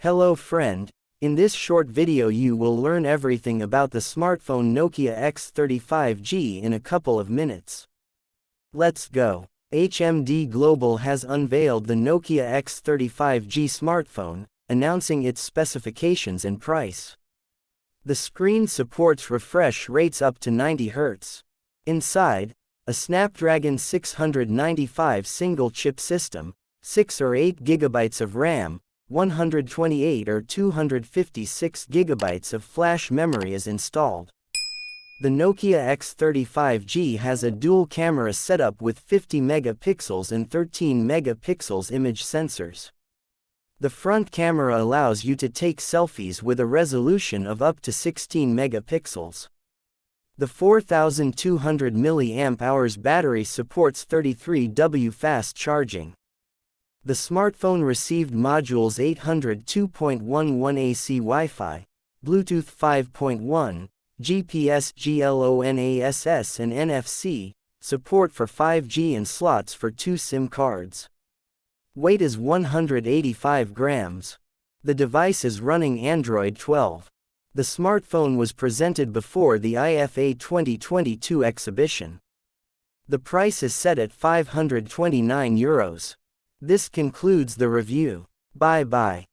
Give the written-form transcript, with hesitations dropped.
Hello friend, in this short video you will learn everything about the smartphone Nokia X35G in a couple of minutes. Let's go. HMD Global has unveiled the Nokia X35G smartphone, announcing its specifications and price. The screen supports refresh rates up to 90 Hz. Inside, a Snapdragon 695 single-chip system, 6 or 8 GB of RAM, 128 or 256 GB of flash memory is installed. The Nokia X35G has a dual camera setup with 50 megapixels and 13 megapixels image sensors. The front camera allows you to take selfies with a resolution of up to 16 megapixels. The 4200 mAh battery supports 33W fast charging. The smartphone received modules 802.11 AC Wi-Fi, Bluetooth 5.1, GPS GLONASS and NFC, support for 5G and slots for 2 SIM cards. Weight is 185 grams. The device is running Android 12. The smartphone was presented before the IFA 2022 exhibition. The price is set at €529. This concludes the review. Bye bye.